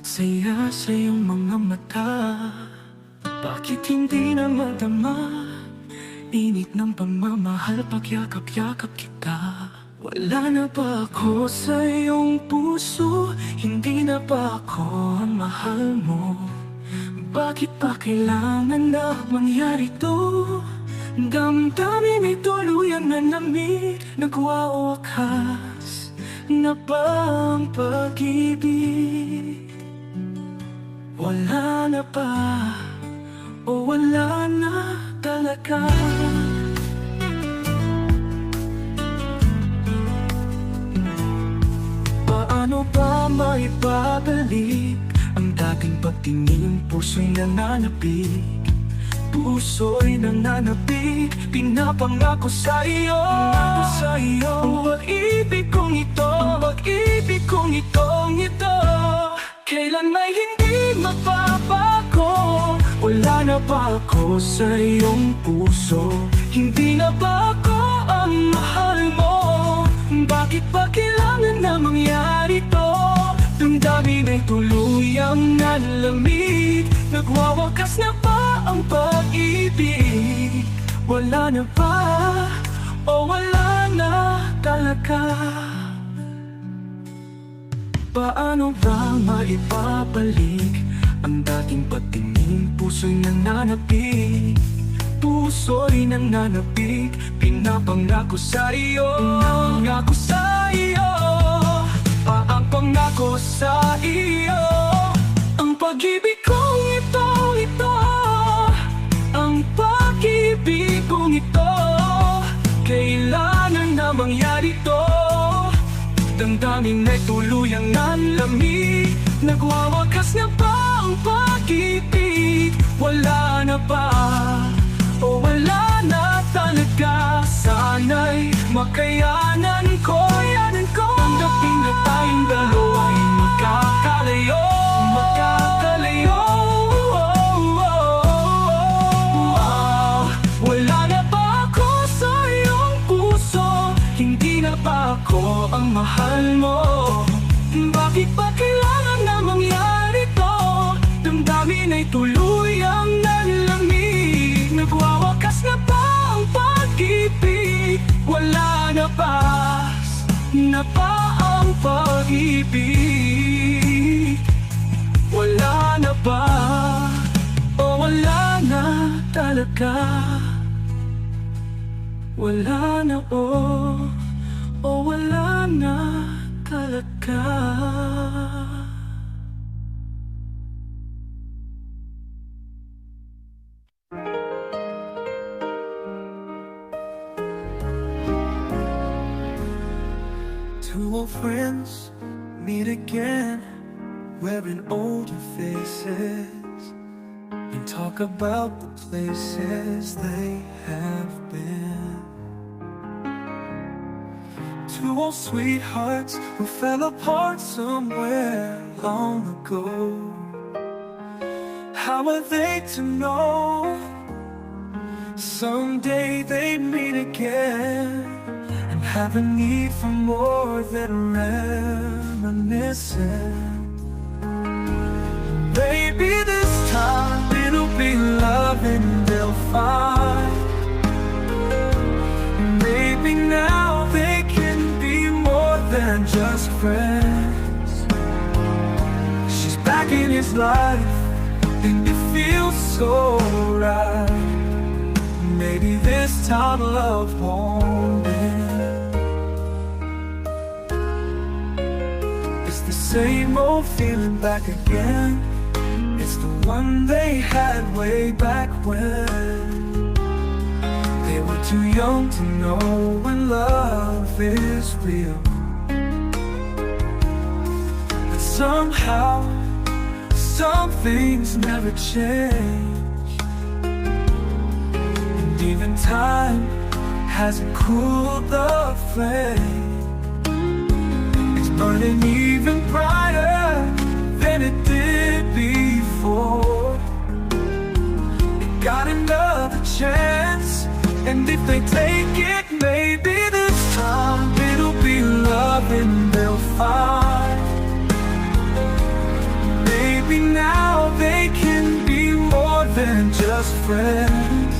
at saya sa iyong mga mata. Bakit hindi na madama init ng pagmamahal pag yakap-yakap kita? Wala na ba ako sa iyong puso? Hindi na ba ako ang mahal mo? Bakit pa kailangan na mangyari to? Damdamin ay tuluyan na lamig, nagwawakas na ba ang pag-ibig? Wala na ba o wala na talaga? Paano ba maibabalik ang dating pagtingin? Puso'y nananapig, puso'y nananapig. Pinapangako sa iyo, ang pag-ibig kong ito, ang pag-ibig kong ito, kailan may hindi mapapago. Wala na ba ako sa iyong puso? Hindi na ba ako ang mahal mo? Bakit pa kailangan na mangyari to? Damdamin ay tuluyang nalamig, nagwawakas na ba ang pag-ibig? Wala na ba o wala na talaga? Paano ba maibabalik ang dating patingin? Puso'y nananapig, puso'y nananapig. Pinapangako sa iyo, pangako sa iyo, ang pangako sa iyo. Ang pag-ibig kong ito, ang pag-ibig kong ito, kailangan na mangyari to? Damdamin ay tuluyang nanlamig, nagwawakas na ba ang pag-ibig? Wala na ba o wala na talaga? Sana'y makayanan ko, tanggapin na tayong dalawa'y magkakalayo, Wala na ba ako sa iyong puso? Hindi na ba ako ang mahal mo? Bakit ba kailangan na mangyari to? Damdamin ay tuluyang nalamig, nagwawakas na ba ang pag-ibig? Wala na ba ang pag-ibig? Wala na ba o wala na talaga? Wala na o wala na talaga. Two old friends meet again, wearing older faces, and talk about the places they have been. Two old sweethearts who fell apart somewhere long ago. How are they to know someday they meet again and have a need for more than reminiscing? Maybe this time it'll be love and they'll find. Maybe now they can be more than just friends. She's back in his life and it feels so right. Maybe this time love won't end. It's the same old feeling back again. It's the one they had way back when they were too young to know when love is real. But somehow, some things never change, and even time hasn't cooled the flame. It's burning even brighter than it did before. It got another chance, and if they take it, maybe this time it'll be love and they'll find. just friends.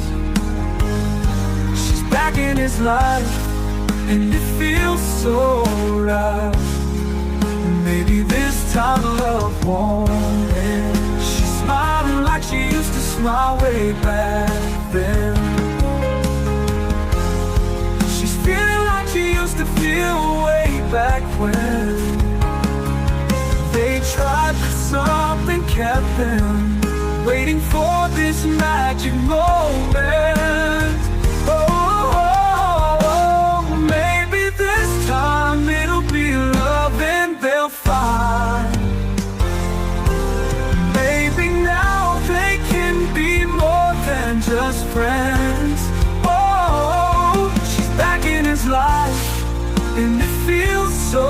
She's back in his life, and it feels so right. Maybe this time love won't end. She's smiling like she used to smile way back then. She's feeling like she used to feel way back when. They tried, but something kept them waiting for this magic moment. Oh, maybe this time it'll be love and they'll find. Maybe now they can be more than just friends. Oh, she's back in his life, and it feels so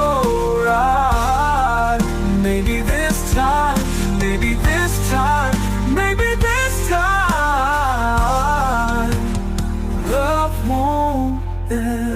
right. Maybe this time, maybe this time, maybe this time love won't end.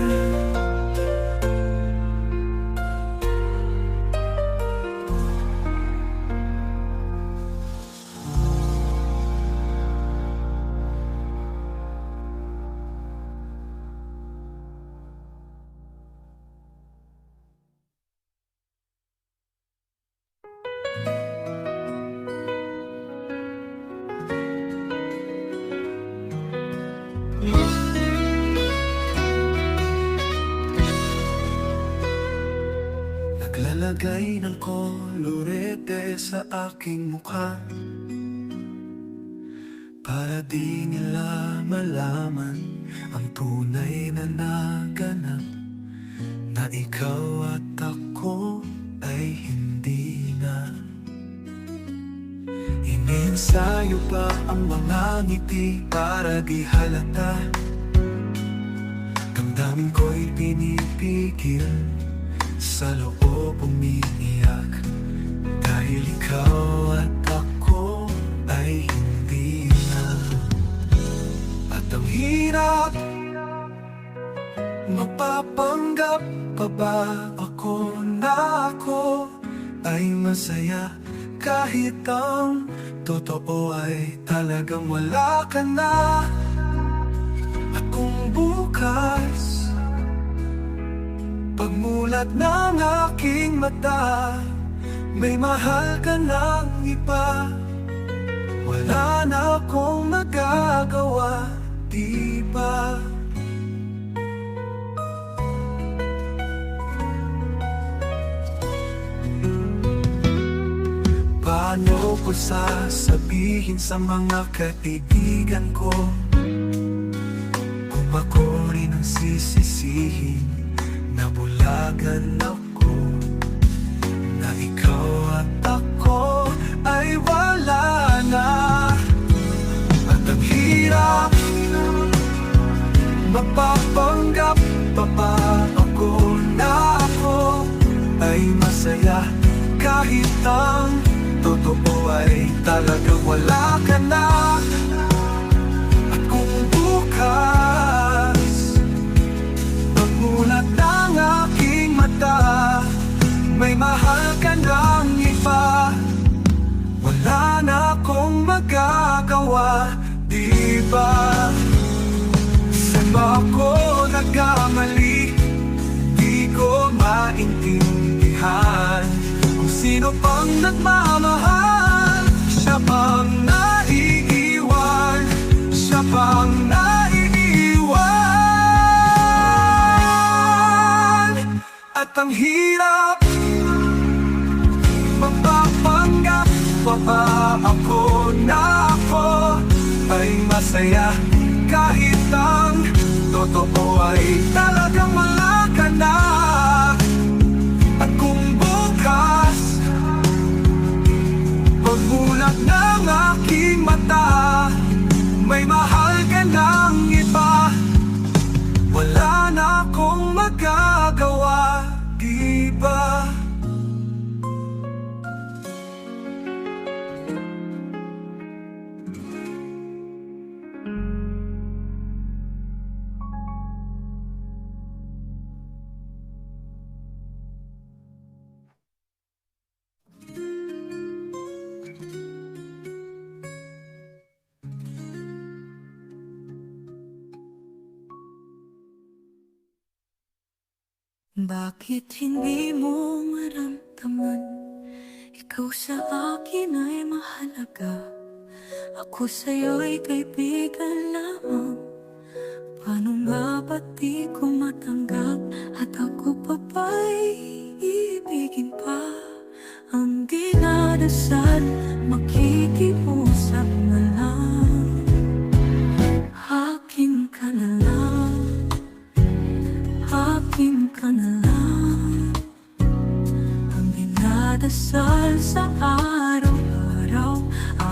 Naglalagay ng kolorete sa aking mukha para di nila malaman ang tunay na naganap, na ikaw at ako ay hindi na. Iniensayo pa ang mga ngiti para di halata. Damdamin ko'y pinipigil, sa loob umiiyak, dahil ikaw at ako ay hindi na. At ang hirap, mapapanggap pa ba ako na ako ay masaya, kahit ang totoo ay talagang wala ka na. At kung bukas pagmulat ng aking mata, may mahal ka ng iba, wala na akong magagawa, di ba? Paano ko sasabihin sa mga kaibigan ko kung ako rin ang sisisihin? Nabulagan ako na ikaw at ako ay wala na. At ang hirap, mapapanggap pa ba ako na ako ay masaya, kahit ang totoo ay talagang wala ka na. At kung bukas pagmulat ng aking mata, may mahal ka ng iba, wala na akong magagawa, di ba? Saan ba ako nagkamali? Di ko maintindihan kung sino pang nagmamahal. Siya bang naiiwan? Siya bang naiiwan? At ang hirap, mapapanggap pa ba ako na ako ay masaya, kahit ang totoo ay talagang wala ka na. At kung bukas pagmulat ng aking mata, may mahal ka ng iba, wala na akong magagawa, di ba? Bakit hindi mo maramdaman? Ikaw sa akin ay mahalaga. Ako sa'yo'y kaibigan lamang. Paano nga ba't di ko matanggap? At ako pa ba'y iibigin pa? Ang dinadasal, makikiusap na lang. Akin ka na lang, akin ka na lang. Ang dinadasal sa araw-araw,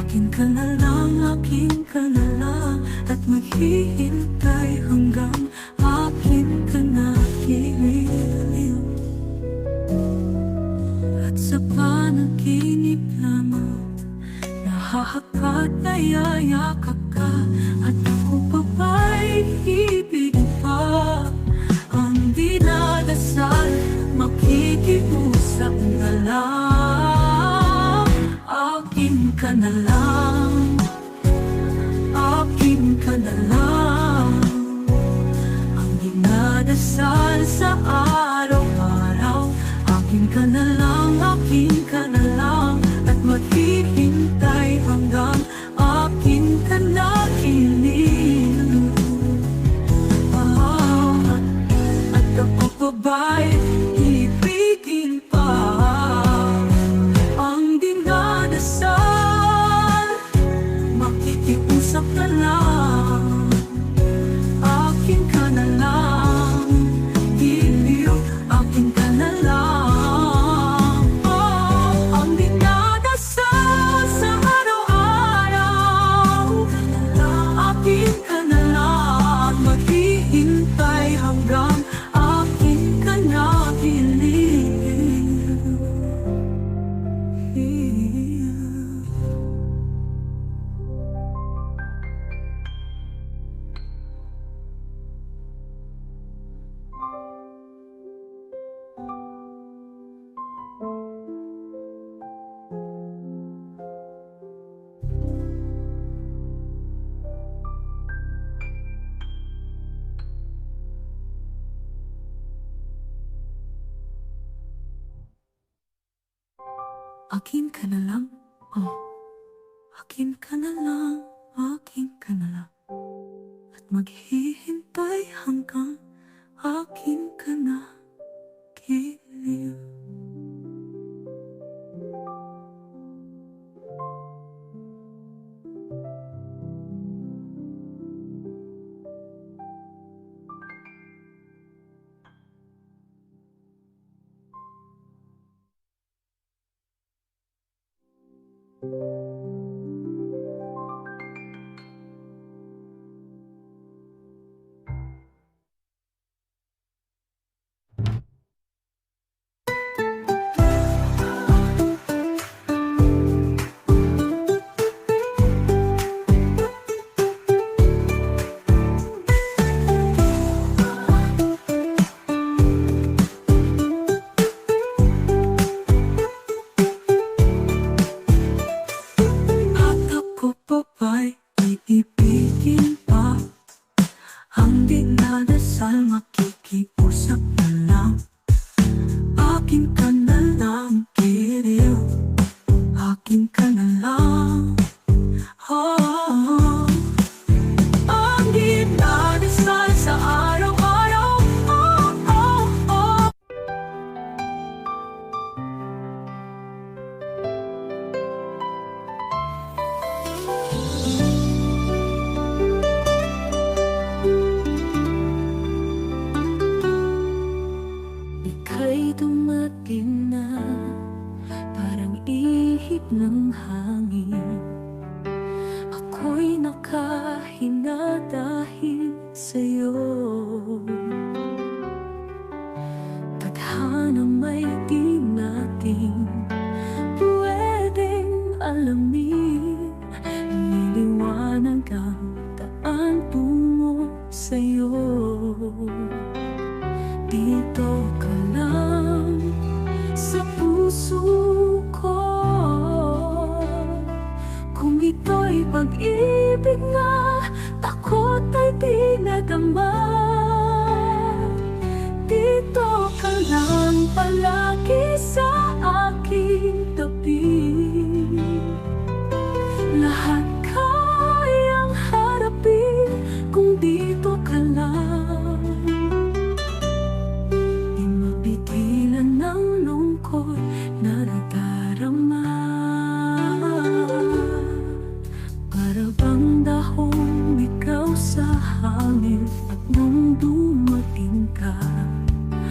akin ka na lang, akin ka na lang. At maghihintay hanggang akin ka na giliw. At sa panaginip lamang, nahahakot na yayakap ka. At ako pa ba'y ibigin pa? Ang dinadasal, makikiusap na lang. Akin ka na lang, akin ka na lang. Ang dinadasal sa araw-araw, akin ka na lang, akin ka na lang. At maghihintay hanggang akin ka na giliw. At ako pa ba'y ibigin pa? Ang dinadasal, makikiusap na lang. Akin ka na lang, giliw, akin ka na lang. Ang dinadasal sa araw-araw, akin ka na lang. Maghihintay hanggang akin ka na giliw. Akin ka na lang, akin ka na lang, akin ka na lang. At maghihintay hanggang akin ka na giliw. At ako pa ba'y iibigin pa? Ang dinadasal, makikiusap na lang. Akin ka na lang, giliw, akin ka na lang. Ang dinadasal sa araw-araw, ika'y dumating na, parang ihip ng hangin. Ako'y nakahina dahil sa'yo. Tadhana may di natin pwedeng alamin. Niliwanag ang daan tungo sa'yo. Dito ka lang sa puso ko. Kung ito'y pag-ibig nga, takot ay di nadama. Dito ka palagi sa aking tabi. Lahat kayang harapin kung dito ka lang. Di mapigilan ng lungkot na nadarama. Para bang dahong ikaw sa hangin, at nung dumating ka,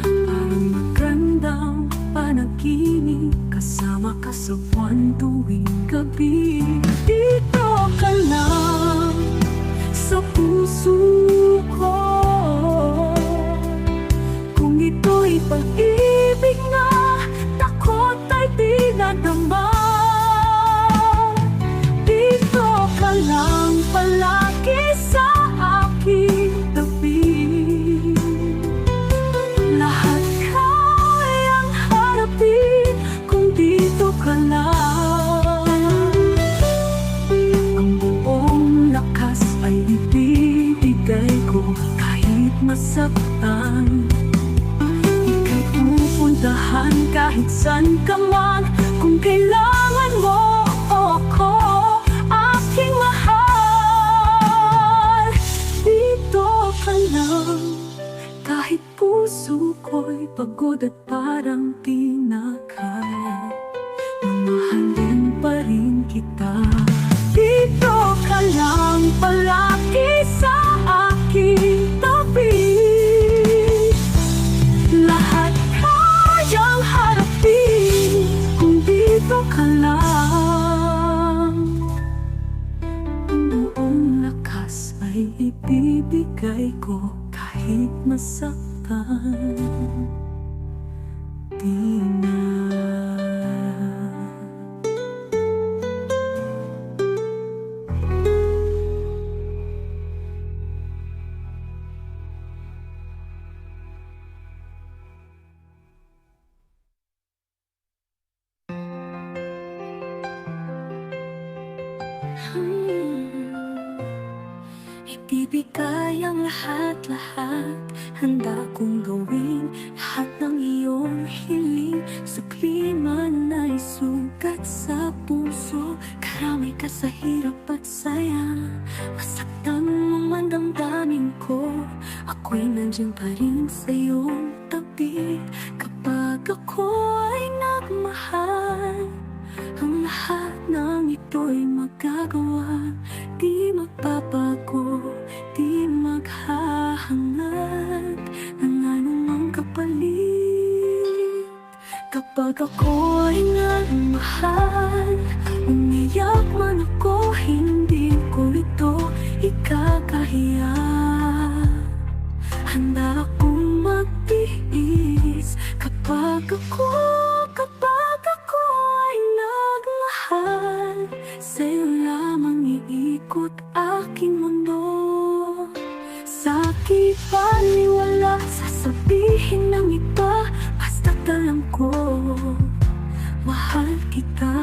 parang magandang panaginip, kasama ka sa buwan tuwing gabi. Dito ka lang sa puso ko, kung ito'y pag-ibig na takot ay di nadama. Dito ka lang palagi sa aking tabi. Lahat kayang harapin kung dito ka lang. Ang buong lakas ay ibibigay ko kahit masaktan. Ika'y pupuntahan kahit saan ka man, kung kailangan mo ako, aking mahal. Dito ka lang kahit puso ko'y pagod at parang di na kaya, mamahalin pa rin kita. Dito ka lang palagi sa aking tabi. Lahat kayang harapin kung dito ka lang. Ang buong lakas ay ibibigay ko kahit masaktan. Di na. Ibibigay ang lahat-lahat, handa kong gawin lahat ng iyong hiling. Sa klima na'y sugat sa puso, karamay ka sa hirap at saya. Masaktan mo man damdamin ko, ako'y nandiyan pa rin sa iyong tabi. Kapag ako ay nagmahal, ang lahat ng ito'y magagawa. Di magbabago, di maghahangad ng anumang kapalit. Kapag ako ay nagmahal, umiyak man ako, hindi ko ito ikakahiya. Handa akong magtiis kapag ako ay nagmahal. Sa'yo lamang iikot aking mundo. Sa'ki paniwala, sasabihin ng iba, basta't alam ko, mahal kita.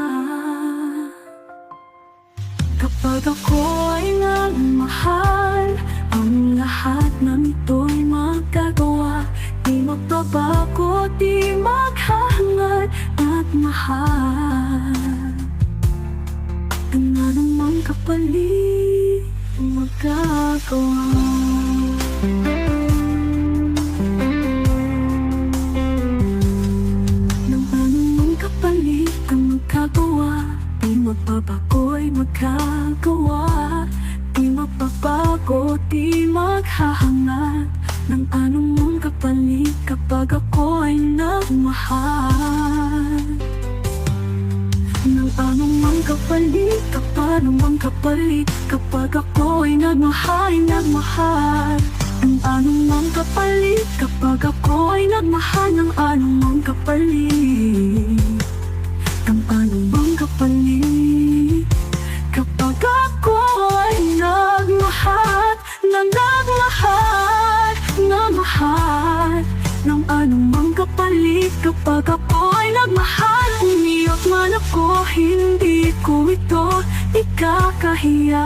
Kapag ako ay nagmahal, ang lahat ng ito'y magagawa. Di magbabago, di maghahangad at mahal. Ang anumang kapalit magagawa. Ng anumang kapalit ang magagawa. Di magbabago'y magagawa. Di magbabago, di maghahangad ng anumang kapalit kapag ako ay nagmahal. Ng anumang kapalit, anumang kapalit kapag ako ay nagmahal, Ng anumang kapalit kapag ako ay nagmahal, ng anumang kapalit. Ng anumang kapalit kapag ako ay nagmahal, ng anumang kapalit kapag ako ay nagmahal. Umiyak man ako, hindi ko ito ikakahiya.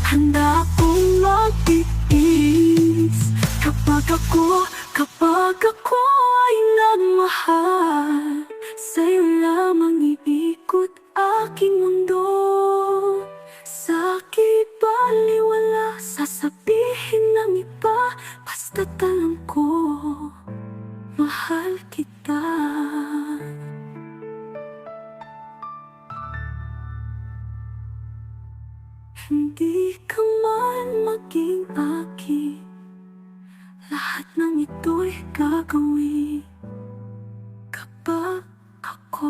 Handa akong magtiis kapag Kapag ako ay nagmahal, sa'yo lamang iikot aking mundo. Sa'kin baliwala sasabihin ng iba, basta't alam ko, mahal kita. Hindi ka man maging akin, lahat ng ito'y gagawin kapag ako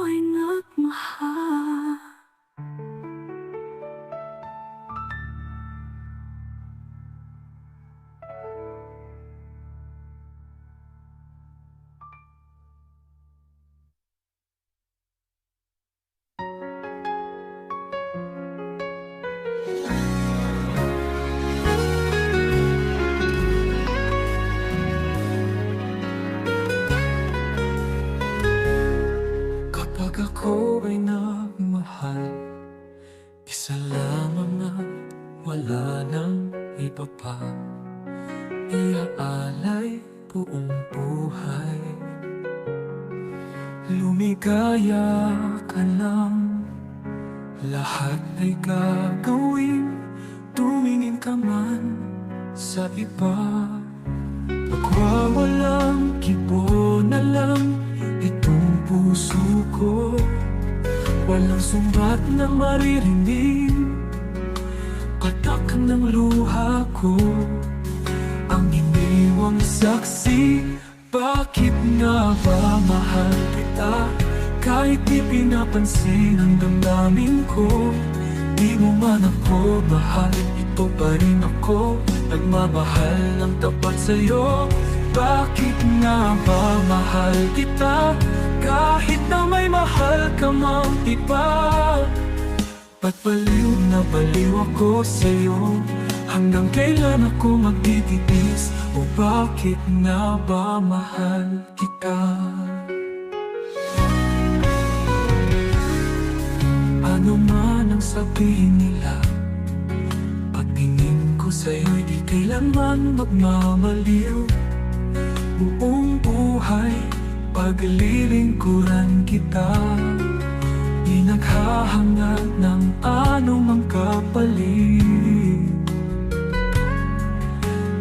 ay nagmahal. Kapag ako ay nagmahal, isa lamang at wala nang iba pa. Iaalay buong buhay, lumigaya ka lang, lahat ay gagawin. Tumingin ka man sa iba, magwawalang kibo na lang itong puso ko. Walang sumbat na maririnig, patak ng luha ko, ang iniwang saksi. Bakit nga ba mahal kita? Kahit di pinapansin ang damdamin ko. Di mo man ako mahal, ito pa rin ako, nagmamahal ng tapat sa'yo. Bakit nga ba mahal kita? Kahit na may mahal ka mang iba. Ba't baliw na baliw ako sa'yo? Hanggang kailan ako magtitiis? O bakit nga ba mahal kita? Ano man ang sabihin nila, pagtingin ko sa'yo'y di kailanman magmamaliw. Buong buhay, paglilingkuran kita, di naghahangad ng anumang kapalit.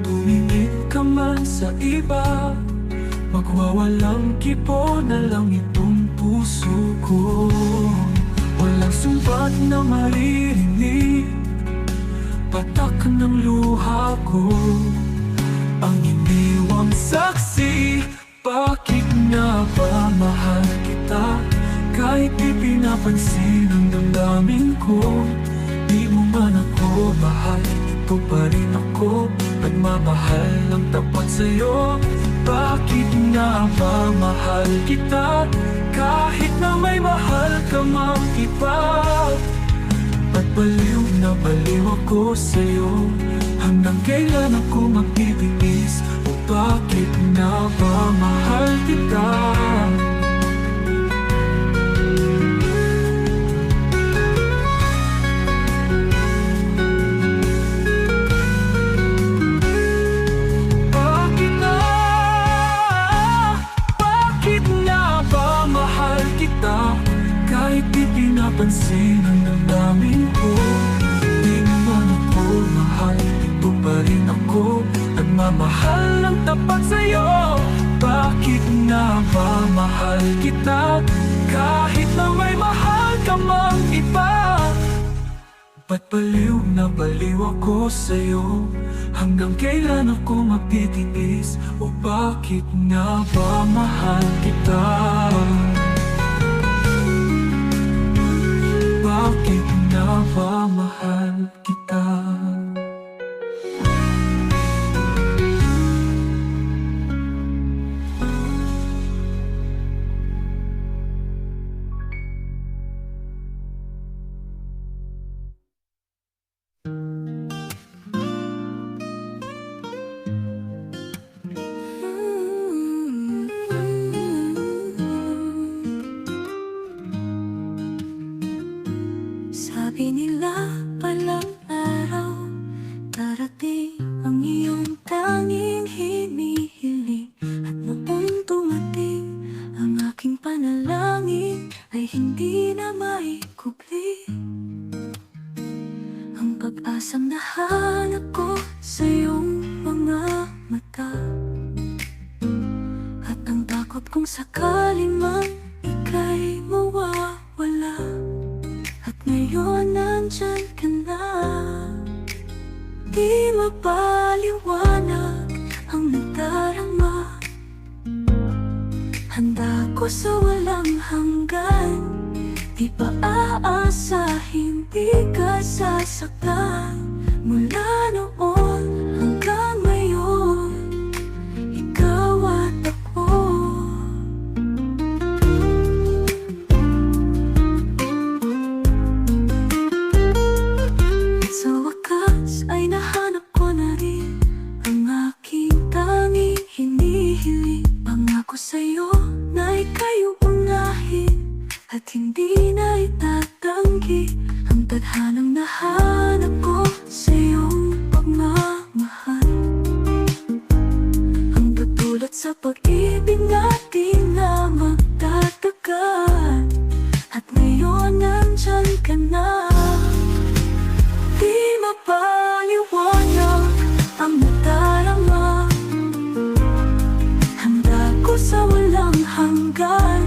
Tumingin ka man sa iba, magwawalang kipo na lang itong puso ko. Walang sumbat na maririnig, patak ng luha ko, ang iniwang saksi. Bakit nga ba mahal kita? Kahit di pinapansin ang damdamin ko. Di mo man ako mahal, ito pa rin ako, nagmamahal ng tapat sa'yo. Bakit nga ba mahal kita? Kahit na may mahal ka mang iba. Ba't baliw na baliw ako sa'yo? Hanggang kailan ako magtitiis? O bakit nga ba mahal kita? Bakit nga ba mahal kita? Kahit di pinapansin ang damdamin ko. Di naman ako mahal, ito pa rin ako, nagmamahal ng tapat sa'yo. Bakit nga ba mahal kita? Kahit na may mahal ka mang iba. Ba't baliw na baliw ako sa'yo? Hanggang kailan ako magtitiis? O bakit nga ba mahal kita? Bakit nga ba mahal kita? Pinila palang araw, darating ang iyong tanging hinihiling. At noong dumating ang aking panalangin, ay hindi na maikubli ang pag-asang nahanap ko sa iyong mga mata. At ang takot kung sakaling man ika'y mawawala. At ngayon nandyan ka na, di mapaliwanag ang nagdarama. Handa ko sa walang hanggan, di pa aasahin, di ka sasaktan. Mula noon hanggang ngayon, ikaw at ako. Sa wakas ay nahanap ko na rin ang aking tanging hinihiling. Pangako sa'yo na ika'y uunahin at hindi na itatanggi ang tadhanang nahanap ko sa iyong pagmamahal. Ang tutulot sa pag-ibig natin na magtatagal. At ngayon nandyan ka na, di mapaliwanag ang nadarama. Handa ko sa walang hanggan,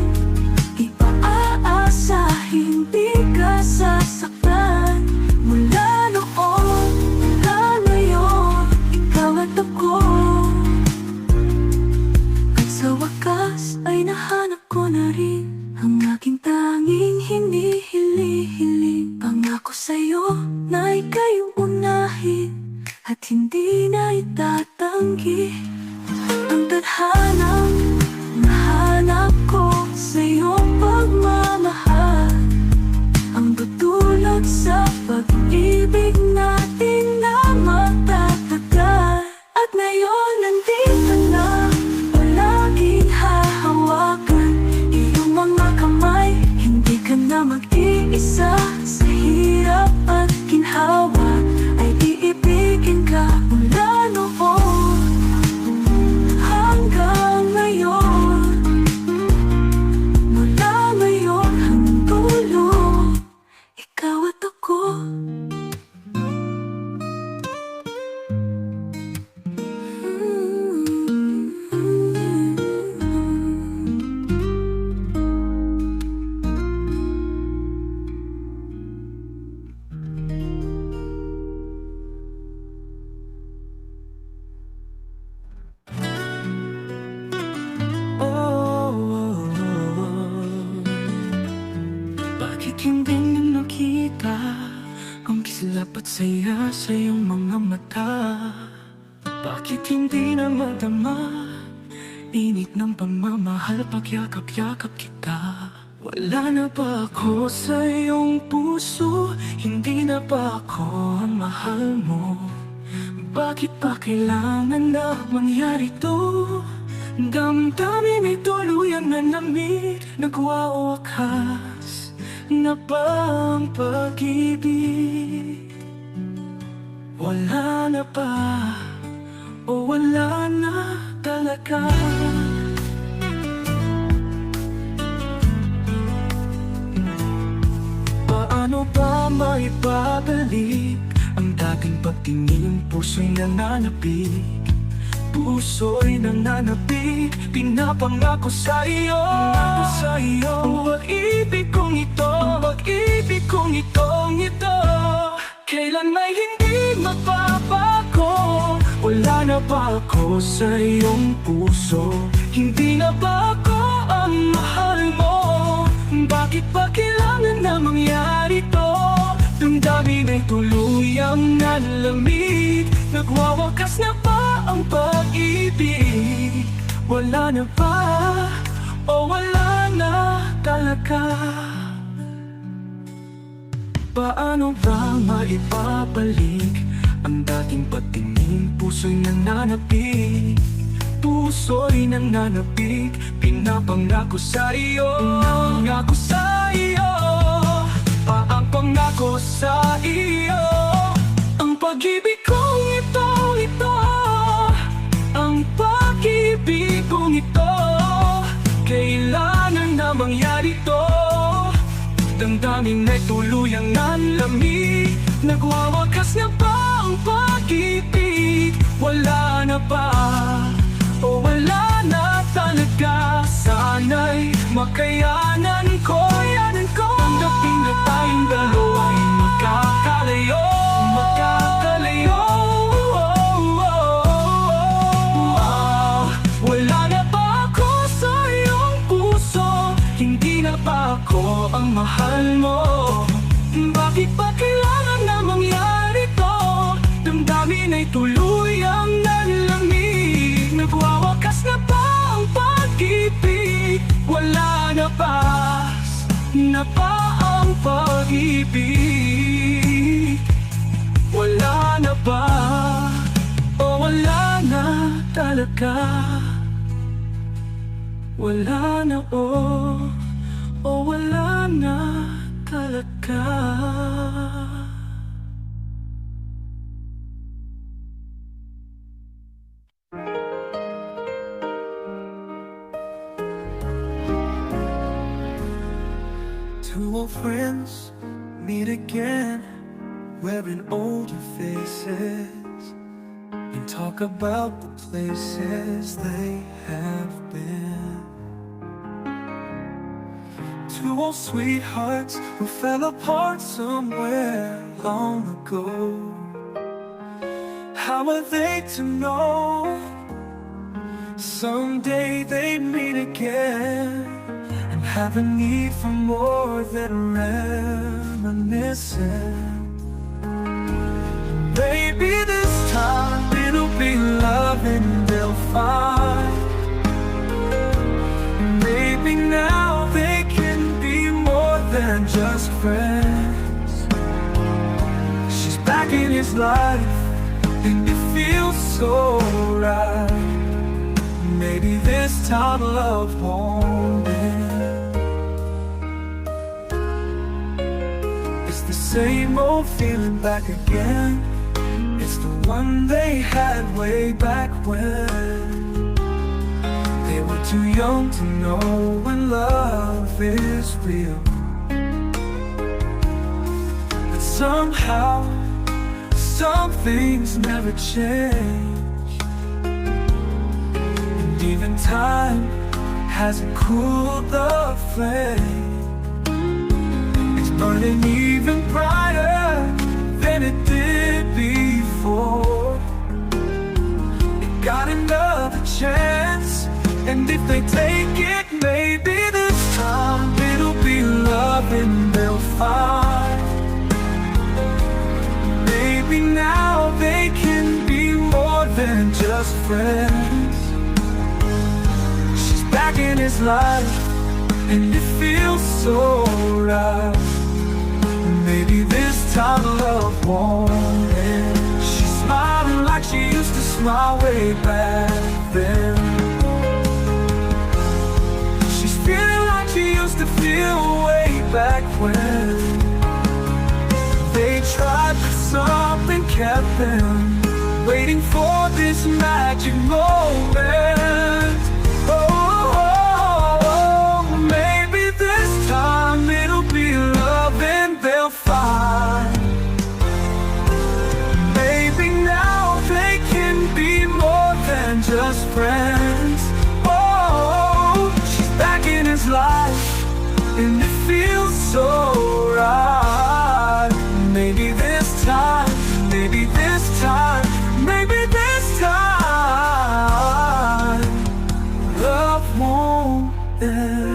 di pa aasahin, di ka sasaktan. Mula noon hanggang ngayon, ikaw at ako. At sa wakas ay nahanap ko na rin ang aking tanging hinihiling. Pangako sa'yo na ika'y uunahin at hindi na itatanggi ang tadhanang nahanap ko sa iyong pagmamahal. Ang tutulog sa pag-ibig natin na magtatagal. At ngayon nandito na, palaging hahawakan iyong mga kamay. Hindi ka na mag-iisa sa hirap at ginhawa, ay iibigin ka. Mula noon hanggang ngayon, mula ngayon hanggang dulo, ikaw at ako. Bakit hindi niyo nakita ang kislap at saya sa iyong mga mata? Bakit hindi na madama init ng pagmamahal, pagyakap-yakap kita? Wala na ba ako sa iyong puso? Hindi na ba ako ang mahal mo? Bakit pa kailangan na mangyari to? Damdamin ay tuluyan na lamig, nagwawakas na ba ang pag-ibig? Wala na ba o wala na talaga? Paano ba maibabalik ang dating pagtingin? Puso'y nananapig, puso'y nananapig. Pinapangako sa iyo, ang pag-ibig kong ito, ang pag-ibig kong ito, kailan may hindi magbabago. Wala na ba ako sa iyong puso? Hindi na ba ako ang mahal mo? Bakit pa kailangan na mangyari to? Damdamin ay tuluyang nalamig, nagwawakas na ba ang pag-ibig? Wala na ba o wala na talaga? Paano ba maibabalik ang dating patingin? Puso'y nananapig, puso'y nananapig. Pinapangako sa iyo, pangako sa iyo. Ang pag-ibig kong ito, ang pag-ibig kong ito. Kailangan na mangyari to. Damdamin ay tuluyang nanlamig. Nagwawakas na ba ang pag-ibig? Wala na ba? O wala na talaga? Sana'y makayanan ko. Tanggapin na tayong dalawa'y magkakalayo. Wala na ba ako sa iyong puso? Hindi na ba ako ang mahal mo? Bakit ba kailangan na mangyari to? Damdamin ay tuluyang nanlamig. Nagwawakas na ba ang pag-ibig? Wala na ba ang pag-ibig? Wala na ba? O wala na talaga? Wala na o wala na talaga? Two old friends meet again, wearing older faces, and talk about the places they have been. Two old sweethearts who fell apart somewhere long ago. How are they to know someday they meet again and have a need for more than reminiscing? Maybe this time it'll be love and they'll find. Maybe now they can be more than just friends. She's back in his life and it feels so right. Maybe this time love won't end. It's the same old feeling back again. It's the one they had way back when they were too young to know when love is real. But somehow some things never change, and even time hasn't cooled the flame. It's burning even brighter than it did before. It got another chance, and if they take it, maybe this time it'll be love and they'll find. Maybe now they can be more than just friends. She's back in his life and it feels so right. Maybe this time love won't end. She's smiling like she used to smile way back then. She's feeling like she used to feel way back when they tried, but something kept them waiting for this magic moment. Maybe this time it'll be love and they'll find. Maybe now they can be more than just friends. Oh, she's back in his life and it feels so right. Maybe this time, maybe this time, maybe this time love won't end.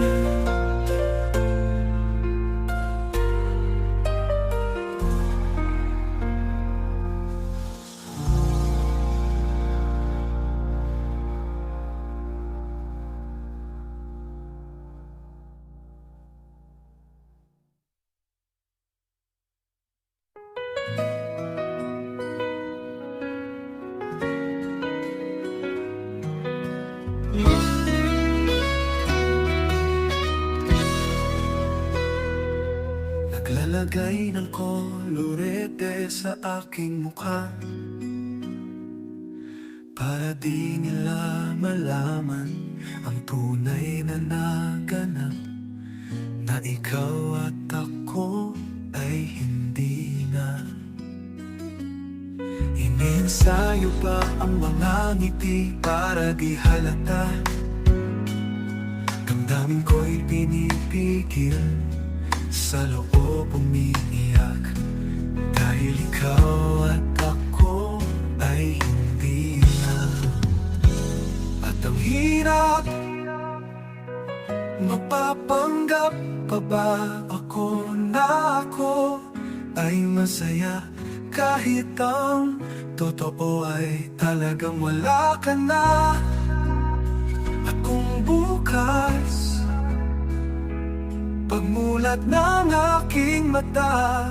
Naglagay ng kolorete sa aking mukha para di nila malaman ang tunay na naganap, na ikaw at ako ay hindi na. Ininsayo pa ang mga ngiti para di halata. Damdamin ko'y pinipigil, sa loob umiiyak, dahil ikaw at ako ay hindi na. At ang hirap, mapapanggap pa ba ako na ako ay masaya, kahit ang totoo ay talagang wala ka na. At kung bukas, pagmulat ng aking mata,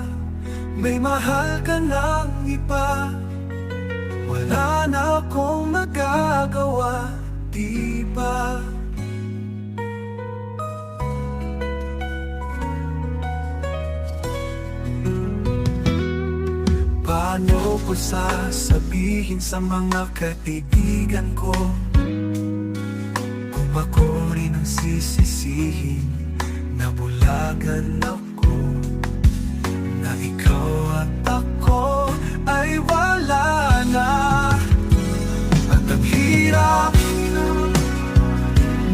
may mahal ka ng iba, wala na akong magagawa, di ba? Paano ko sasabihin sa mga kaibigan ko kung ako rin ang sisisihin, nabulagan ako, na ikaw at ako ay wala na. At ang hirap,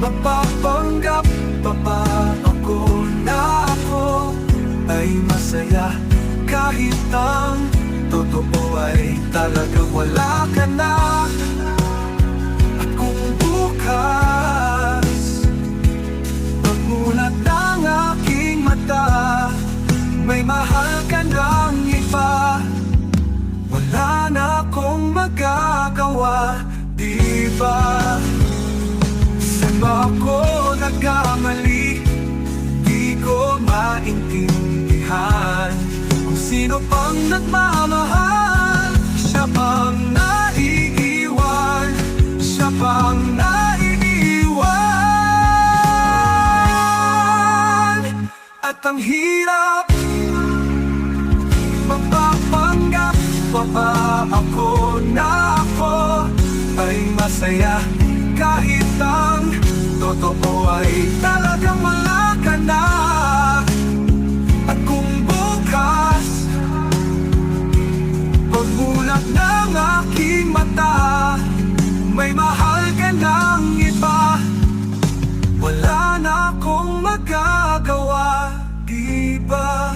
mapapanggap pa ba ako na ako ay masaya, kahit ang totoo ay talagang wala ka na. At kung bukas, pagmulat ng aking mata, may mahal ka ng iba, wala na akong magagawa, di ba? Saan ba ako nagkamali? Di ko maintindihan kung sino pang nagmamahal. Siya bang naiiwan? Siya bang naiiwan? At ang hirap, mapapanggap pa ba ako na ako ay masaya, kahit ang totoo ay talagang wala ka na. At kung bukas, pagmulat ng aking mata, may mahal ka ng iba, wala na akong magagawa, di ba?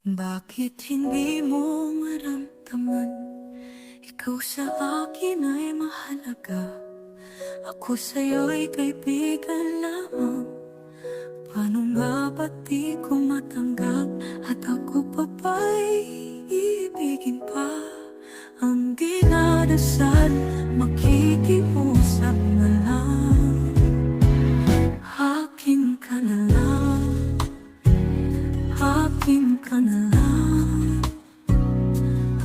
Bakit hindi mo maramdaman? Ikaw sa akin ay mahalaga, ako sa'yo'y kaibigan lamang. Paano nga ba't di ko matanggap, at ako pa ba'y ibigin pa? Ang dinadasal, makikiusap na lang, akin ka na lang, akin ka na lang.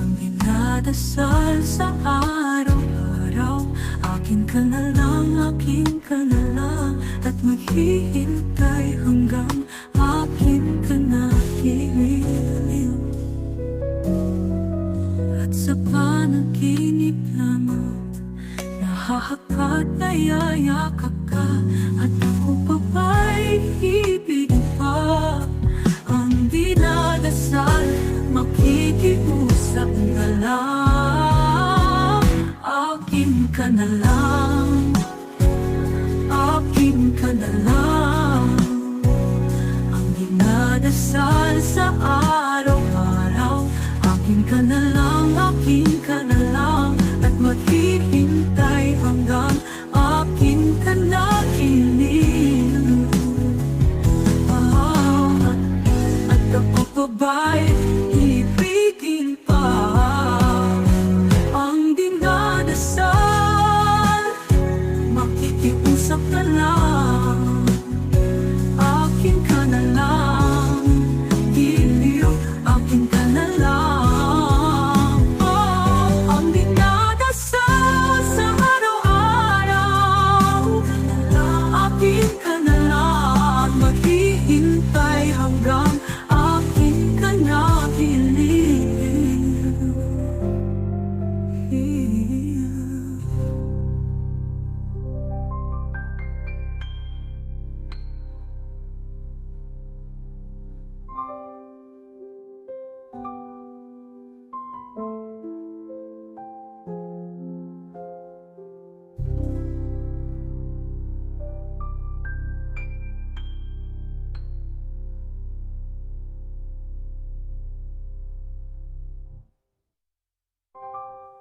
Ang dinadasal sa araw-araw, akin ka na lang, akin ka na lang. At maghihintay hanggang akin ka na hihiliw. At sa panaginip lamang, nahahakot na yayakap ka, at ako pa ba'y ibigin pa? Ang dinadasal, makikiusap na lang, akin ka na lang, akin ka na lang. Ang dinadasal sa araw-araw, akin ka na lang, akin ka na lang. At maghihintay hanggang akin ka na hiliw. At ako pa ba'y ibigin pa?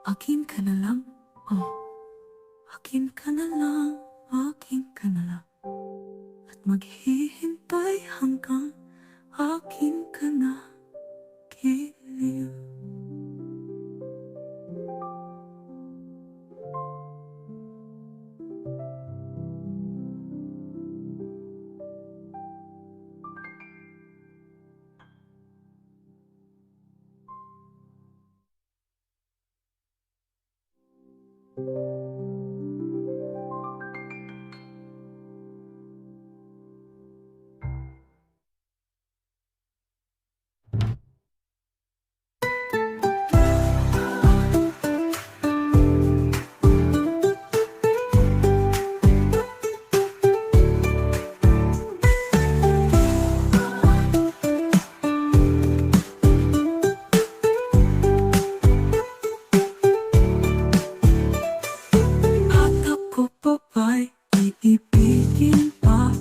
Akin ka na lang, oh. Akin ka na lang, akin ka na lang. At maghihintay hanggang akin ka na, giliw. At ako pa ba'y iibigin pa?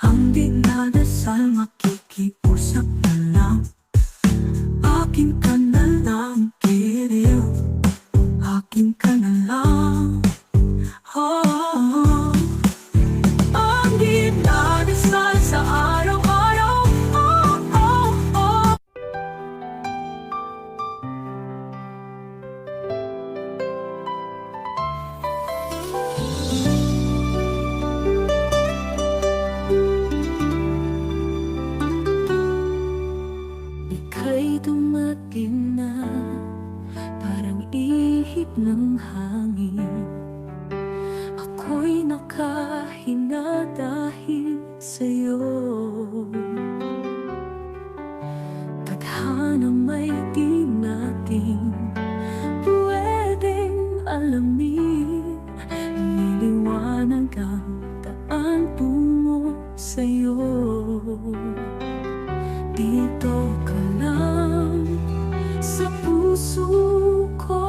Ang dinadasal makikiusap na lang. Akin ka na lang, giliw. Akin ka na lang, oh. Ang dinadasal sa araw-araw, oh, oh, oh. Ika'y dumating na, parang ihip ng hangin. Ako'y nakahinga dahil sa'yo. Tadhana may di natin pwedeng alamin. Niliwanag ang daan tungo sa'yo. Dito ka lang sa puso ko.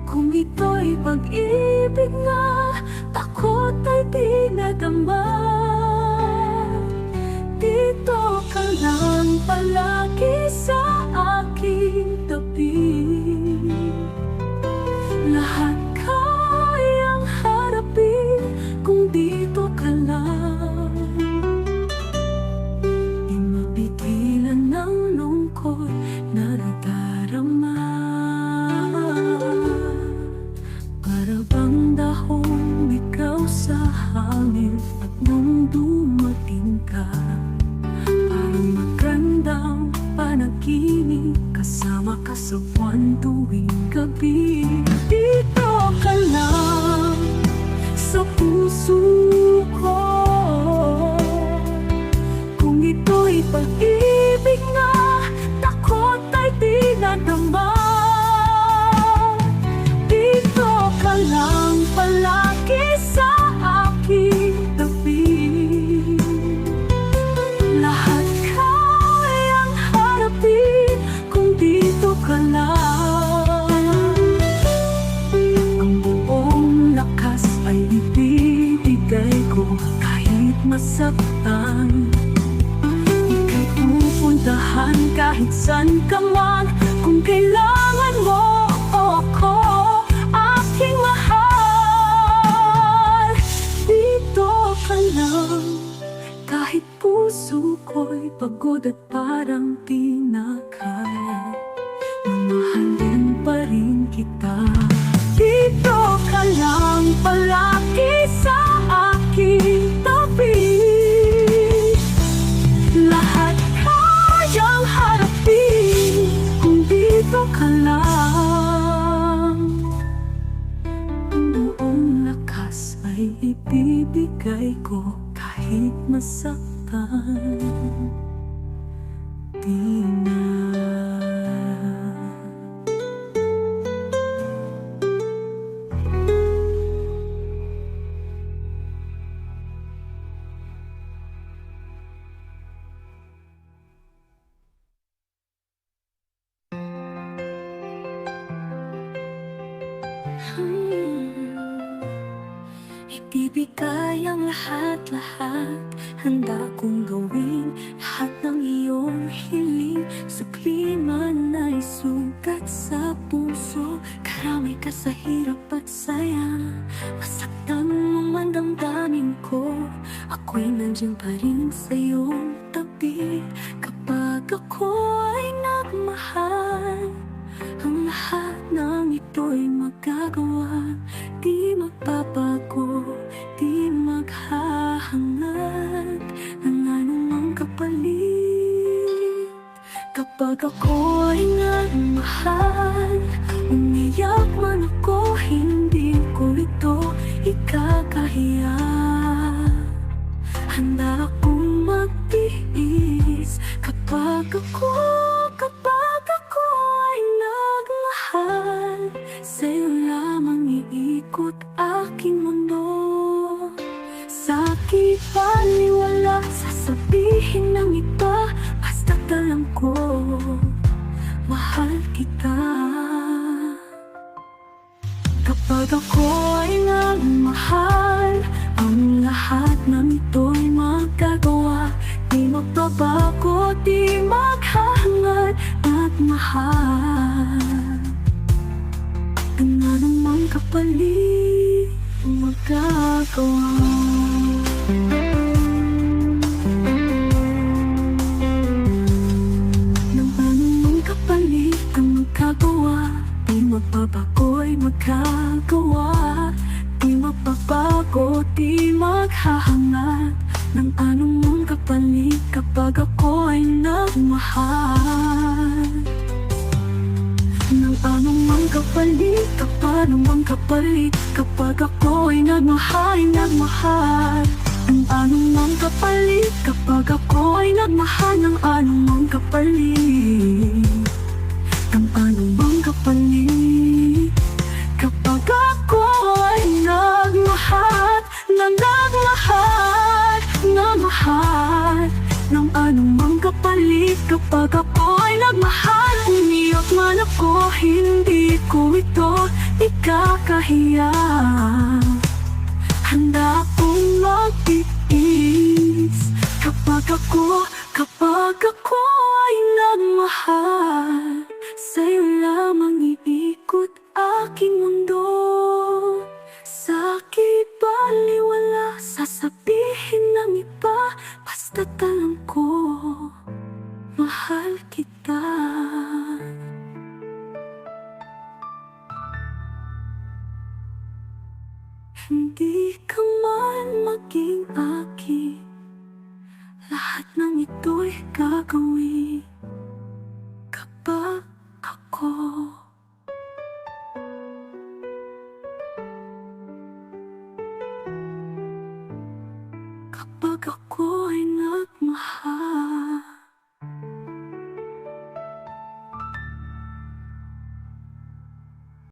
Kung ito'y pag-ibig nga, takot ay di nadama. Dito ka lang palagi sa aking tabi. Lahat kayang harapin kung dito ka lang. Di mapigilan ng lungkot na nadarama. Para bang dahong ikaw sa hangin. At nung dumating ka, parang magandang panaginip. Kasama ka sa buwan tuwing gabi. Dito ka lang sa puso ko. Kung ito'y pag-ibig nga, takot ay di nadama. Dito ka lang palagi sa aking tabi. Lahat kayang harapin kung dito ka lang. Ang buong lakas ay ibibigay ko kahit masaktan. Ika'y pupuntahan kahit saan ka man. Kung kailangan mo ako, aking mahal. Dito ka lang kahit puso ko'y pagod at parang di na kaya. Mamahalin pa rin kita. Dito ka lang palagi sa aking tabi. Lahat kayang harapin kung dito ka lang. Ang buong lakas ay ibibigay ko kahit masaktan. Di na. Ibibigay ang lahat-lahat. Handa kong gawin lahat ng iyong hiling. Sa klima na'y sugat sa iyong tabi. Kapag ako ay nagmahal, ang lahat ng ito'y magagawa. Di magbabago, di maghahangad ng anumang kapalit. Kapag ako ay nagmahal, umiyak man ako, hindi ko ito ikakahiya. Handa akong magtiis kapag ako ay nagmahal. Sa'yo lamang iikot aking mundo. Sa'ki paniwala, sasabihin ng iba, basta't alam ko, mahal kita. Kapag ako ay nagmahal, ang lahat ng ito'y magagawa. Di magbabago, di maghahangad at mahal. Ang anumang kapalit magagawa. Ng anumang kapalit ang magagawa. Di magbabago'y magagawa. Di magbabago, di maghahangad ng anumang kapalit kapag ako ay nagmahal. Ng anumang kapalit, anumang kapalit kapag ako ay nagmahal, nagmahal. Ang anumang kapalit kapag ako ay nagmahal, ng anumang kapalit. Ang anumang kapalit kapag ako ay nagmahal, nagmahal, nagmahal. Ng anumang kapalit kapag ako ay nagmahal, umiyak man ako, hindi ko ito ikakahiya. Handa akong magtiis kapag ako ay nagmahal. Sa'yo lamang iikot aking mundo. Sa'ki baliwala, sasabihin ng iba, basta't alam ko, mahal kita. Hindi ka man maging akin, lahat ng ito'y gagawin kapag ako ay nagmahal.